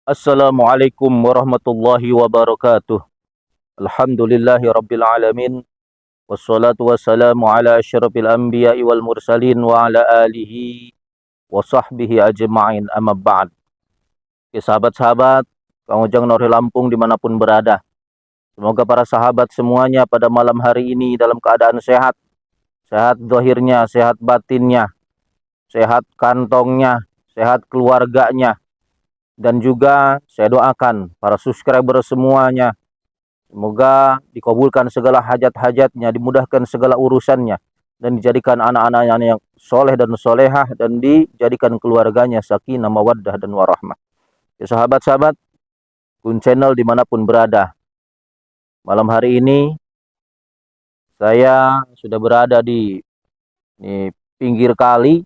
Assalamualaikum warahmatullahi wabarakatuh. Alhamdulillahi rabbil alamin. Wassalatu wassalamu ala asyrafil anbiya'i wal mursalin wa ala alihi wa sahbihi ajma'in amma ba'd. Oke, sahabat-sahabat, Kang Ujang Nori Lampung dimanapun berada. Semoga para sahabat semuanya pada malam hari ini dalam keadaan sehat. Sehat zahirnya, sehat batinnya, sehat kantongnya, sehat keluarganya. Dan juga saya doakan para subscriber semuanya, semoga dikabulkan segala hajat-hajatnya, dimudahkan segala urusannya, dan dijadikan anak-anaknya yang soleh dan solehah, dan dijadikan keluarganya sakinah, mawaddah, dan warahmah. Ya sahabat-sahabat, Kun Channel dimanapun berada, malam hari ini saya sudah berada di pinggir kali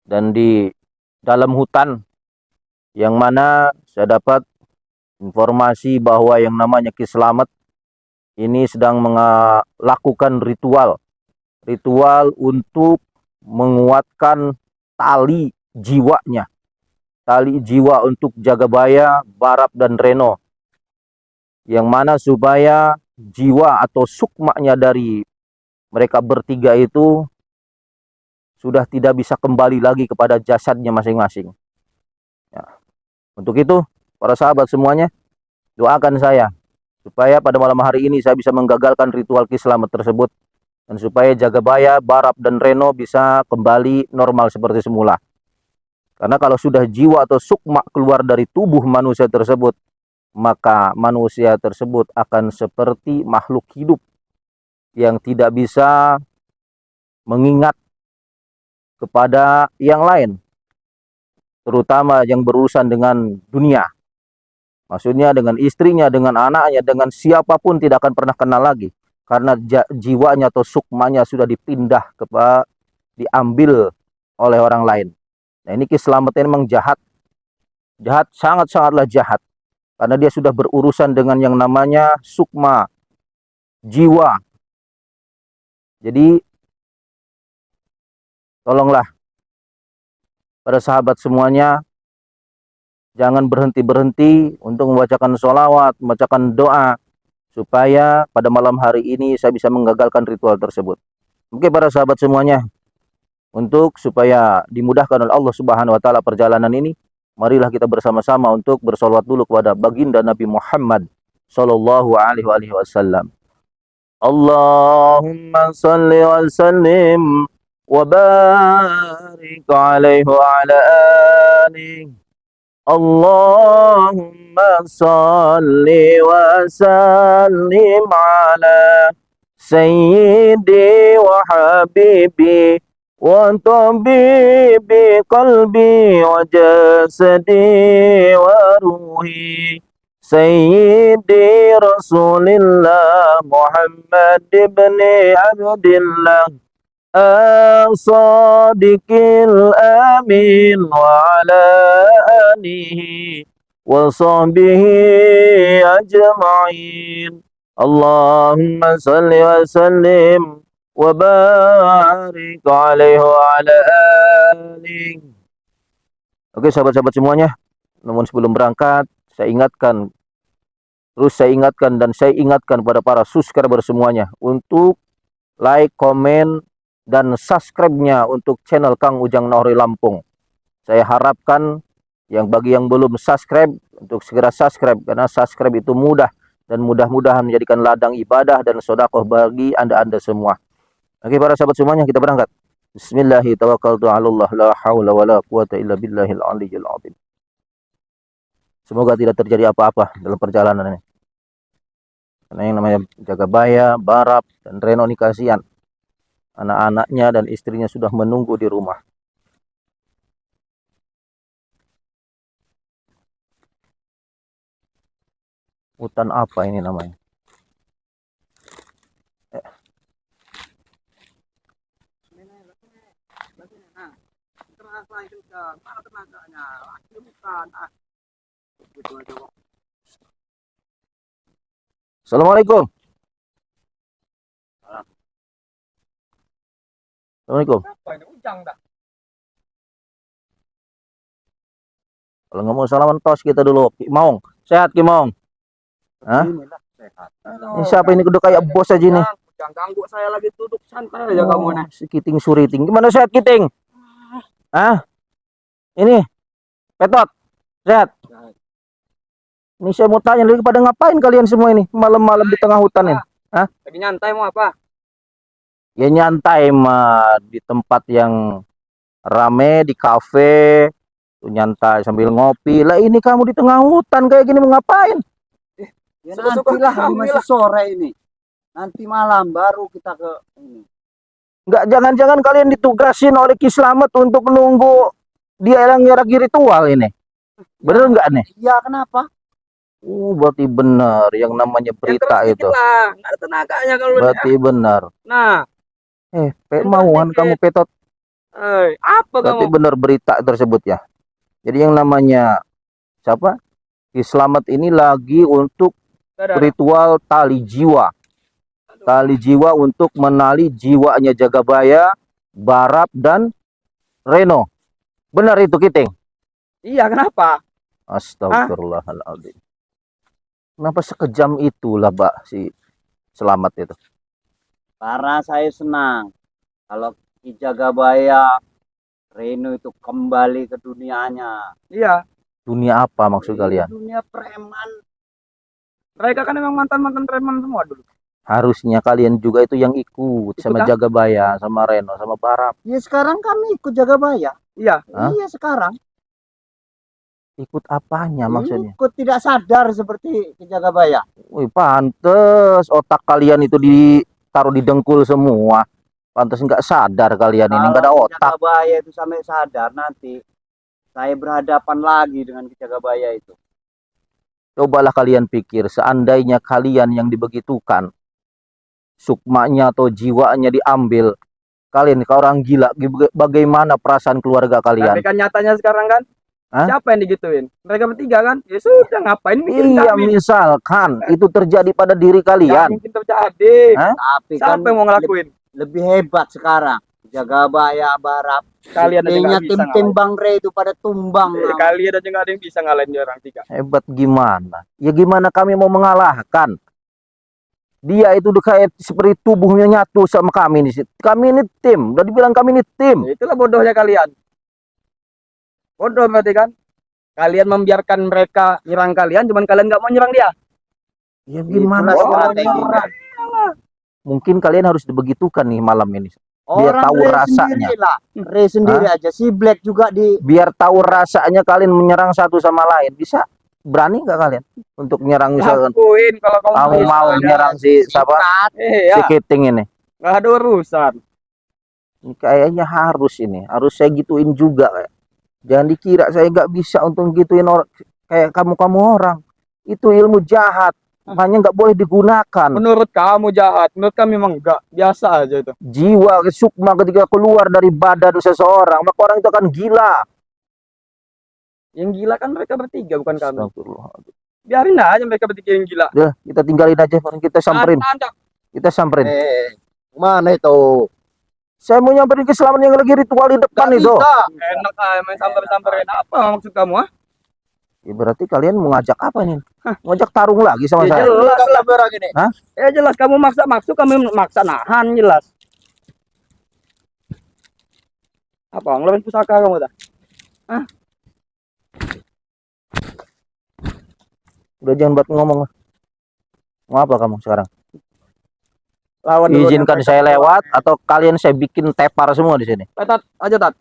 dan di dalam hutan, yang mana saya dapat informasi bahwa yang namanya Ki Slamet ini sedang melakukan ritual untuk menguatkan tali jiwanya, tali jiwa untuk Jagabaya, Barap, dan Reno, yang mana supaya jiwa atau sukmanya dari mereka bertiga itu sudah tidak bisa kembali lagi kepada jasadnya masing-masing. Ya. Untuk itu, para sahabat semuanya, doakan saya supaya pada malam hari ini saya bisa menggagalkan ritual Ki Slamet tersebut, dan supaya Jagabaya, Barap, dan Reno bisa kembali normal seperti semula. Karena kalau sudah jiwa atau sukma keluar dari tubuh manusia tersebut, maka manusia tersebut akan seperti makhluk hidup yang tidak bisa mengingat kepada yang lain, terutama yang berurusan dengan dunia. Maksudnya dengan istrinya, dengan anaknya, dengan siapapun tidak akan pernah kenal lagi. Karena jiwanya atau sukmanya sudah dipindah diambil oleh orang lain. Nah, ini Ki Slamet ini memang jahat. Jahat, sangat-sangatlah jahat. Karena dia sudah berurusan dengan yang namanya sukma, jiwa. Jadi, tolonglah pada sahabat semuanya, jangan berhenti-berhenti untuk membacakan sholawat, membacakan doa, supaya pada malam hari ini saya bisa menggagalkan ritual tersebut. Oke para sahabat semuanya, untuk supaya dimudahkan oleh Allah Subhanahu wa taala perjalanan ini, marilah kita bersama-sama untuk bersolawat dulu kepada baginda Nabi Muhammad sallallahu alaihi wasallam. Allahumma salli wa sallim wa barik alaihi wa ala alihi. Allahumma salli wa sallim ala sayyidi wa habibi wa tabibi qalbi wa jasadi wa ruhi sayyidi rasulillah Muhammad ibn Abdillah الصادق الأمين وعلى آله وصحبه أجمعين اللهم صل وسلم وبارك عليه وعلى آله. Oke sahabat-sahabat semuanya, namun sebelum berangkat saya ingatkan pada para subscriber semuanya untuk like, komen, dan subscribe-nya untuk channel Kang Ujang Nori Lampung. Saya harapkan bagi yang belum subscribe untuk segera subscribe, karena subscribe itu mudah dan mudah-mudahan menjadikan ladang ibadah dan sedekah bagi Anda-anda semua. Oke para sahabat semuanya, kita berangkat. Bismillahirrahmanirrahim. La haula wala quwata illa billahil aliyyil azim. Semoga tidak terjadi apa-apa dalam perjalanan ini. Karena yang namanya Jagabaya, Barap, dan Reno ini kasihan. Anak-anaknya dan istrinya sudah menunggu di rumah. Hutan apa ini namanya? Assalamualaikum. Assalamualaikum. Kalau nggak mau salaman tos kita dulu. Ki Maung, sehat Ki Maung? Hah? Inilah sehat. Ini siapa ini udah kayak bos aja nih? Jangan ganggu saya lagi duduk santai aja kamu nih. Si Kiting Suriting. Gimana sehat Kiting? Hah? Ini Petot, sehat? Ini saya mau tanya lagi, pada ngapain kalian semua ini malam-malam di tengah hutan ini? Hah? Lagi nyantai mau apa? Ya nyantai mah di tempat yang rame, di kafe, tuh nyantai sambil ngopi. Lah ini kamu di tengah hutan kayak gini mau ngapain? Ya nantilah, ini masih sore ini. Nanti malam baru kita ke ini. Enggak, jangan-jangan kalian ditugasin oleh Ki Slamet untuk menunggu dia yang lagi ritual ini. Bener nggak nih? Iya, kenapa? Berarti benar yang namanya berita itu. Lah, nggak ada tenaganya kalau Berarti benar. Nah, mauan kamu Petot. apa Berarti kamu? benar berita tersebut ya. Jadi yang namanya siapa? Ki Slamet ini lagi untuk ritual tali jiwa. Tali jiwa untuk menali jiwanya Jagabaya, Barap dan Reno. Benar itu Kiting? Iya, kenapa? Astagfirullahaladzim. Kenapa sekejam itulah Mbak si Selamat itu? Karena saya senang kalau Ki Jagabaya Reno itu kembali ke dunianya. Iya. Dunia apa maksud kalian? Dunia preman. Mereka kan memang mantan-mantan preman semua dulu. Harusnya kalian juga itu yang ikut sama Jagabaya, sama Reno, sama Barap. Ya sekarang kami ikut Jagabaya. Iya. Iya sekarang. Ikut apanya maksudnya? Ikut tidak sadar seperti Ki Jagabaya. Wih, pantes otak kalian itu ditaruh di dengkul semua. Pantes nggak sadar kalian ini nggak ada otak. Jagabaya itu sampai sadar nanti saya berhadapan lagi dengan Ki Jagabaya itu. Cobalah kalian pikir, seandainya kalian yang dibegitukan, sukmanya atau jiwanya diambil, kalian ke orang gila, bagaimana perasaan keluarga kalian? Tapi kan nyatanya sekarang kan, siapa yang digituin? Mereka bertiga kan? Ya sudah, ngapain mikirin kami? Misalkan itu terjadi pada diri kalian. Gak mungkin terjadi. Tapi siapa kan yang mau ngelakuin? Lebih hebat sekarang. Jagabaya, Barap. Kalian aja tim Bang Rey itu pada tumbang. Kalian aja nggak ada yang bisa ngalahin orang tiga. Hebat gimana? Ya gimana kami mau mengalahkan? Dia itu udah kayak seperti tubuhnya nyatu sama kami nih. Kami ini tim. Udah dibilang kami ini tim. Ya, itulah bodohnya kalian. Bodoh berarti kan? Kalian membiarkan mereka nyerang kalian, cuman kalian nggak mau nyerang dia. Ya gimana strateginya? Mungkin kalian harus dibegitukan nih malam ini. Biar tahu rasanya. Rey sendiri aja, si Black juga biar tahu rasanya kalian menyerang satu sama lain. Bisa berani nggak kalian untuk menyerang misalkan? Lakuin kalau kamu mau menyerang si siapa? Si Kiting ini. Nggak ada urusan. Ini kayaknya harus saya gituin juga kayak. Jangan dikira saya nggak bisa untuk gituin orang kayak kamu orang. Itu ilmu jahat. Makanya nggak boleh digunakan. Menurut kamu jahat, menurut kami memang enggak, biasa aja itu. Jiwa sukma ketika keluar dari badan seseorang, maka orang itu akan gila. Yang gila kan mereka bertiga, bukan kami. Biarin aja mereka bertiga yang gila. Ya, kita tinggalin aja, kita samperin. Kita samperin. Mana itu? Saya mau nyamperin ke Slamet yang lagi ritual di depan itu. Enak aja main samperin. Apa maksud kamu? Ya berarti kalian mau ngajak apa nih? Ngajak tarung lagi sama saya? Jelas lah gini. Ya jelas kamu maksa kami maksa nahan jelas. Apa ngeluarin pusaka kamu dah? Udah jangan buat ngomong. Mau apa kamu sekarang? Lawan izinkan saya lewat atau kalian saya bikin tepar semua di sini. Tat aja Tat.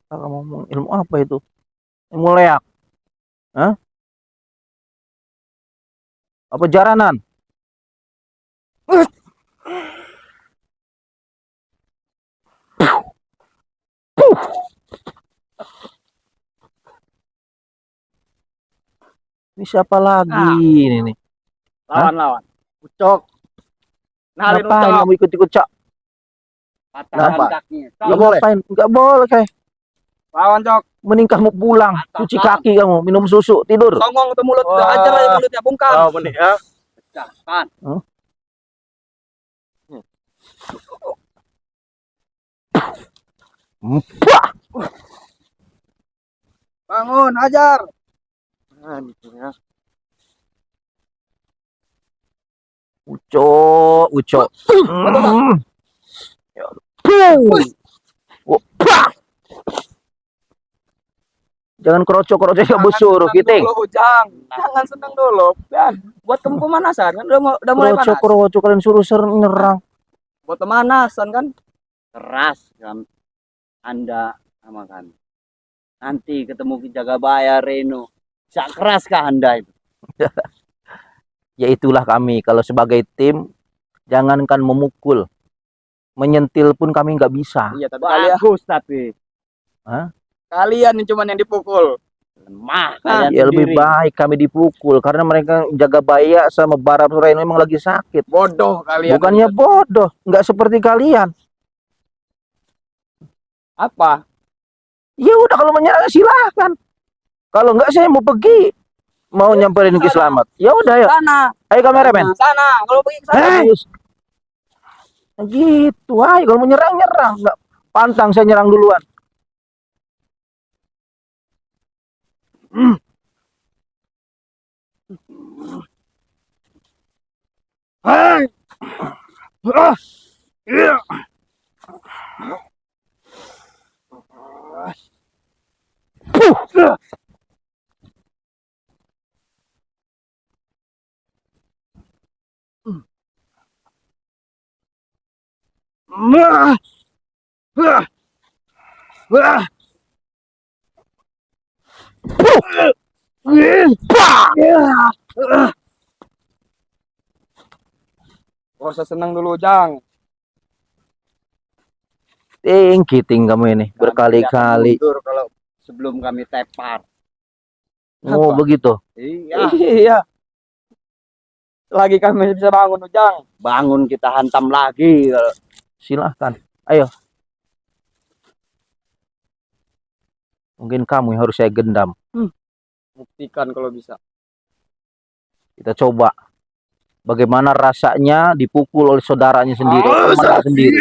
Kamu ngomong ilmu apa itu? Ilmu leak? Apa jaranan? Ini siapa lagi ini nih? Lawan. Ucok. Ngapain kamu ikut-ikut Cak? Patahkan kakinya. Enggak boleh kayak. Lawan Cok. Mending kamu pulang, cuci kaki kamu, minum susu, tidur. Songong ke mulut, aja lah mulutnya bungkam. Oh, mending ya. Pecahkan. Pah! Bangun, hajar. Nah, gitu ya. Uco, uco. Pah! Jangan kroco-kroco ya busur, Kiting. Jangan senang dulu. Ya, buat kamu pemanasan kan udah mulai panas. Kroco-kroco kalian suruh nyerang. Buat pemanasan kan. Keras kan Anda sama kan. Nanti ketemu Jagabaya Reno. Bisa keras kah Anda itu? Ya itulah kami. Kalau sebagai tim, jangankan memukul, menyentil pun kami nggak bisa. Iya, tapi bagus tapi. Hah? Kalian yang cuman yang dipukul. Lemah kalian Ya sendiri. lebih baik kami dipukul karena mereka Jagabaya sama Barab Reno memang lagi sakit. Bodoh kalian. Bukannya bodoh, nggak seperti kalian. Apa? Ya udah kalau menyerang silahkan. Kalau nggak saya mau pergi, mau nyamperin ke Slamet. Ya udah ya. Sana. Ayo kameramen. Sana. Kalau pergi ke sana. Gitu, ayo kalau mau nyerang nyerang. Nggak pantang saya nyerang duluan. Hai. Iya. Gak usah senang dulu, Jang. Kiting kamu ini berkali-kali. Kalau sebelum kami tepar. Oh begitu. Iya. Lagi kami bisa bangun, Jang. Bangun kita hantam lagi. Silahkan. Ayo. Mungkin kamu yang harus saya gendam. Buktikan kalau bisa. Kita coba. Bagaimana rasanya dipukul oleh saudaranya sendiri, temannya sendiri.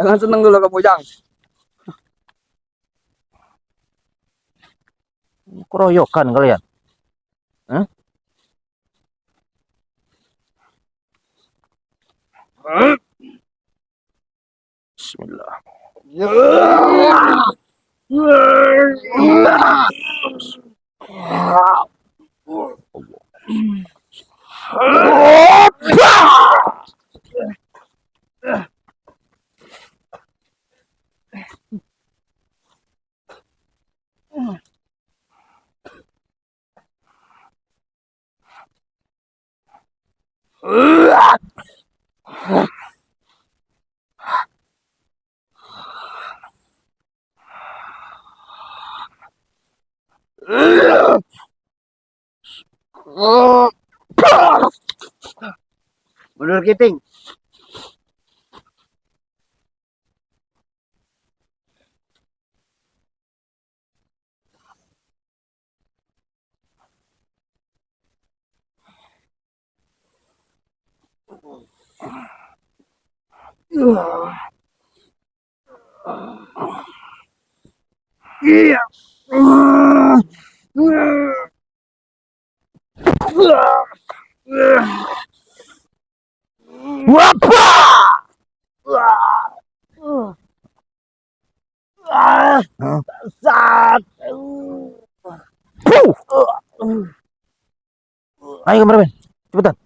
Jangan seneng dulu kamu, Jang. Keroyokan kalian. Hah? Bismillah. Mundur Kiting. Iya. Wapa! Sat. Ayo kameramen, cepetan.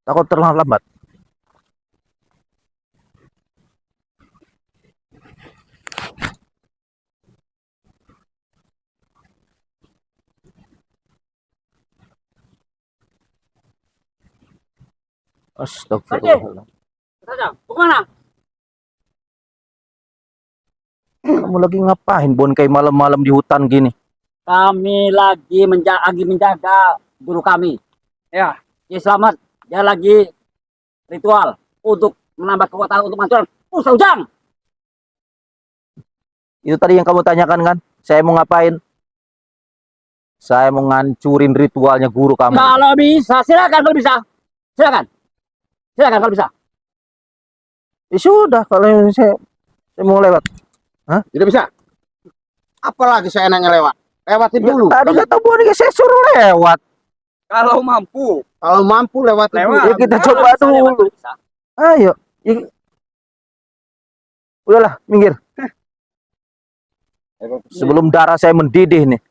Takut terlambat. Astagfirullah. Kemana? Kamu lagi ngapain, Bon, kayak malam-malam di hutan gini? Kami lagi menjaga guru kami. Ya. Ya selamat. Dia lagi ritual untuk menambah kekuatan untuk menghancurkan Musa Ujang. Itu tadi yang kamu tanyakan kan? Saya mau ngapain? Saya mau ngancurin ritualnya guru kamu. Kalau bisa, silakan kalau bisa. Silakan. Silakan kalau bisa. Ya sudah, kalau saya mau lewat. Hah? Tidak bisa. Apalagi saya nanya lewat. Lewatin Ya, dulu. tadi kata Bon, saya suruh lewat. Kalau mampu. Kalau mampu lewatin Lewat. dulu. Ya kita Kalau coba bisa, dulu. lewat, kalau bisa. Ayo. Ya. Udahlah, minggir. Sebelum darah saya mendidih nih.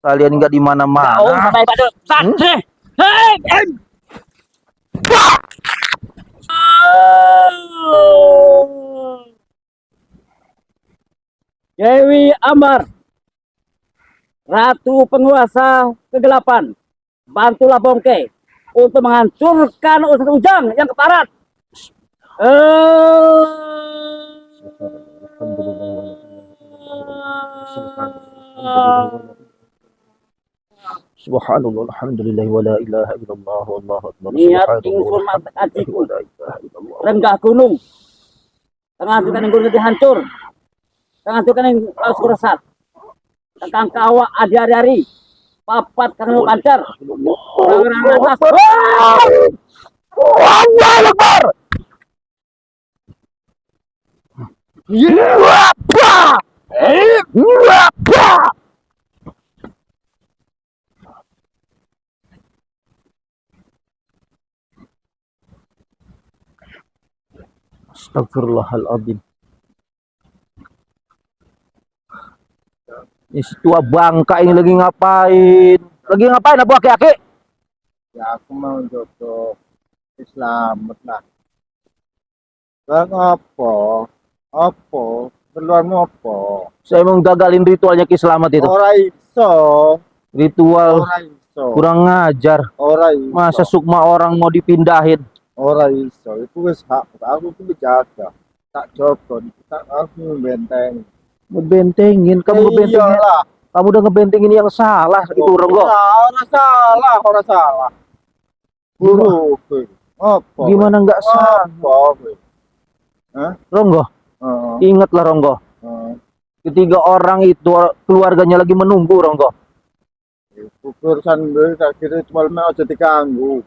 Kalian nggak di mana-mana. Oh, sampai pada Hei. Dewi Ambar, Ratu Penguasa Kegelapan, bantulah Bongke untuk menghancurkan Ustaz Ujang yang keparat. Subhanallah, alhamdulillah, wa la ilaha illallah, wallahu akbar. Niat ingsun atiku, renggah gunung, menghancurkan yang gunung dihancur, menghancurkan yang laut kurasat, tentang kawa adi-ari, papat kang pancar, orang atas. Allahu akbar. Astagfirullahaladzim. Ini tua bangka ini lagi ngapain? Lagi ngapain Abu Aki-aki? Ya aku mau jodoh Islam lah. Bang apa? Apa? Perluanmu apa? Saya mau gagalin ritualnya Ki Slamet itu. Ora iso. Ritual Ora iso. kurang ngajar. Ora iso. Masa sukma orang mau dipindahin? Ora iso. Itu wis hak. Aku tuh menjaga. Tak jogo. Tak aku benteng. Ngebentengin, kamu ngebentengin. Iyalah. Kamu udah ngebentengin yang salah itu Ronggo. Ora salah, ora salah. Guru. Apa? Gimana nggak salah? Apa? Hah? Ronggo, ingatlah Ronggo. Ketiga orang itu keluarganya lagi menunggu Ronggo. Urusan gue tak kira cuma mau aja diganggu.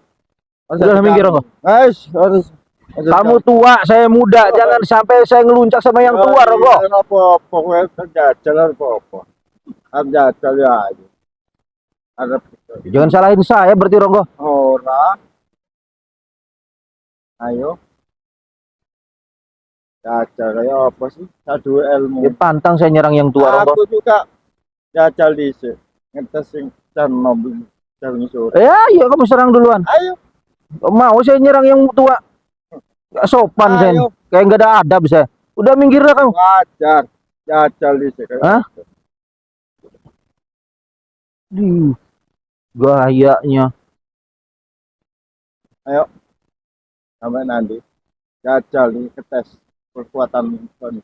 Udah minggir Ronggo. Guys, harus. Kamu tua, saya muda. Jangan sampai saya ngeluncak sama yang tua Ronggo. Apa-apa, gue jajal apa-apa. Am jajal ya aja. Ada Jangan salahin saya berarti Ronggo. orang. Ayo. Jajal kayak apa sih? Sadu ilmu. Ya, pantang saya nyerang yang tua Ronggo. Aku juga jajal di sini. Ngetes sing canom jam sore. Ya, iya kamu serang duluan. Ayo. Mau saya nyerang yang tua. Gak sopan saya. Kayak nggak ada adab saya. Udah minggir lah kamu. Wajar. Jajal di sini. Hah? Gayanya. Ayo. Sampai nanti. Jajal nih ketes kekuatan Sony.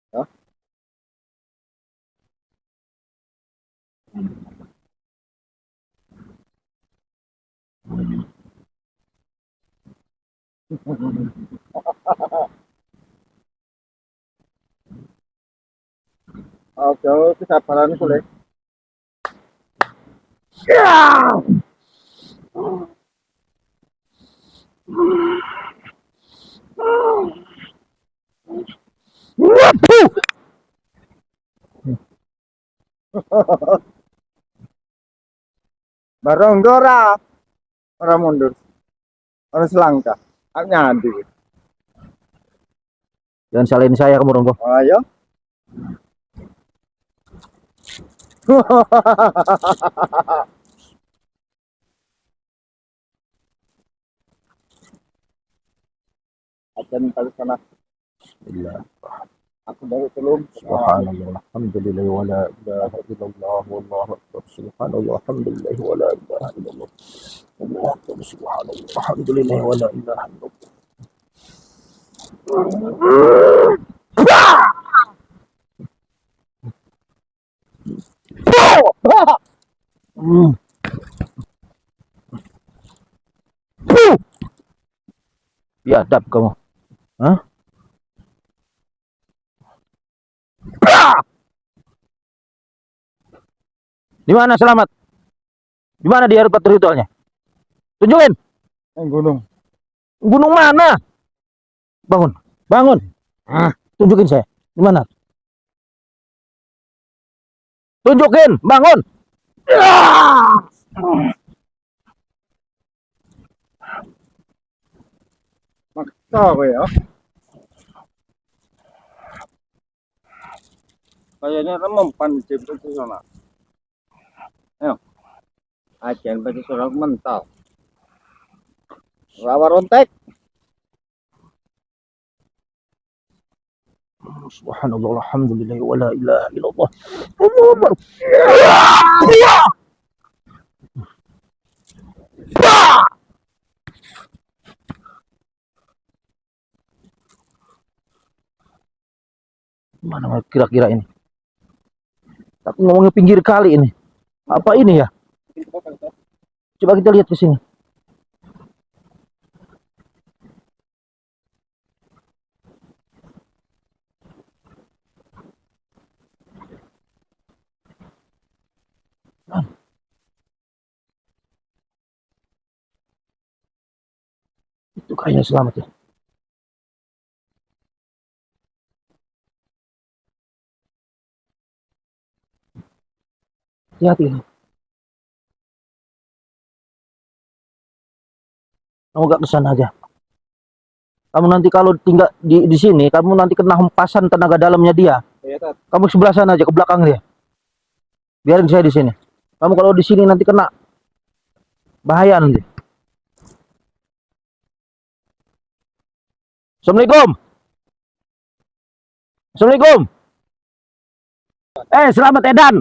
Ya. Oke, kesabaran boleh. Baronggora orang mundur, orang selangkah, hanya nanti. Jangan salahin saya kamu Ronggo. Ayo. Ajan kali sana. Bismillah. Aku dari belum. Subhanallah, alhamdulillah, wala ilaha illallah, wallahu akbar. Subhanallah, alhamdulillah, wala ilaha illallah. Allahu akbar, subhanallah, alhamdulillah, wala ilaha illallah. Hmm. Biadab kamu. Hah? Di mana Selamat? Di mana dia tempat ritualnya? Tunjukin. Gunung. Gunung mana? Bangun, bangun. Tunjukin saya. Di mana? Tunjukin, bangun. Maksa apa ya? Kayaknya remempan di itu sana. Ayo. Ajan baju surat mental. Rawa rontek. Subhanallah, alhamdulillah, wala ilaha illallah. Allahu akbar. Mana kira-kira ini? Aku ngomongnya pinggir kali ini. Apa ini ya? Coba kita lihat ke sini. Itu kayaknya Selamat ya. Hati-hati ini. Kamu gak kesana aja. Kamu nanti kalau tinggal di sini, kamu nanti kena hempasan tenaga dalamnya dia. Kamu sebelah sana aja, ke belakang dia. Biarin saya di sini. Kamu kalau di sini nanti kena bahaya nanti. Assalamualaikum. Assalamualaikum. Selamat Edan.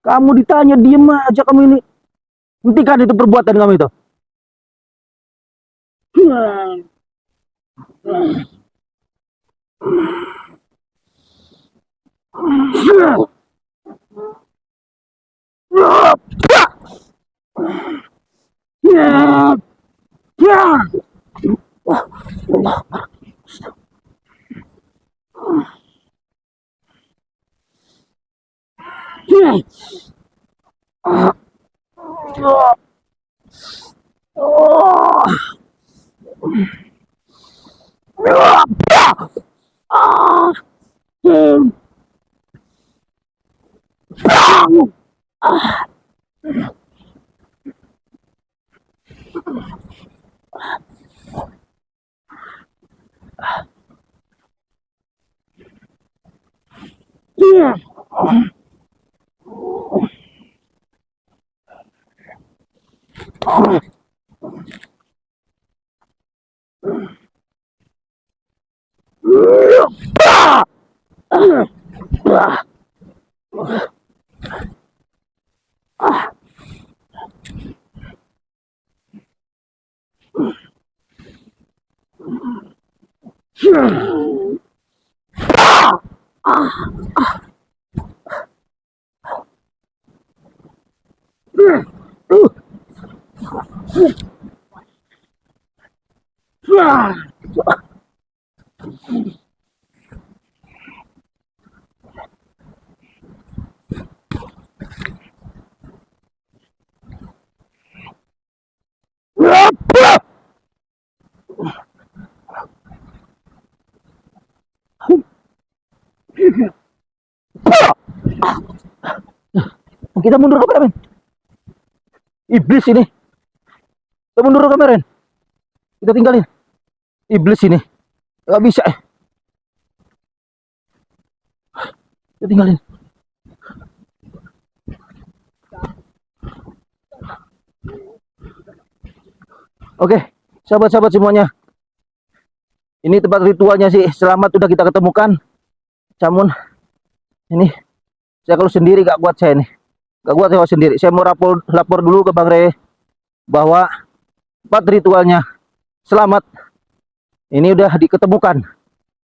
Kamu ditanya diem aja kamu ini. Hentikan itu perbuatan kamu itu. Kita mundur ke kameramen. Iblis ini. Kita mundur ke kameramen. Kita tinggalin. Iblis ini. Gak bisa. Yuk tinggalin. Oke, sahabat-sahabat semuanya. Ini tempat ritualnya sih. Selamat udah kita ketemukan. Namun ini saya kalau sendiri gak kuat saya nih. Gak kuat saya sendiri. Saya mau lapor dulu ke Bang Re bahwa tempat ritualnya Selamat ini udah diketemukan.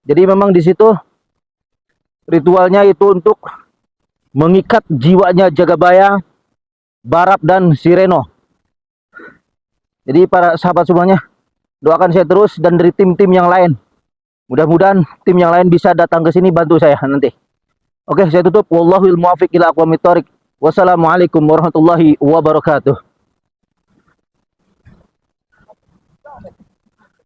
Jadi memang di situ ritualnya itu untuk mengikat jiwanya Jagabaya, Barap dan Sireno. Jadi para sahabat semuanya, doakan saya terus dan dari tim-tim yang lain. Mudah-mudahan tim yang lain bisa datang ke sini bantu saya nanti. Oke, saya tutup. Wallahul muwaffiq ila aqwamit thoriq. Wassalamualaikum warahmatullahi wabarakatuh.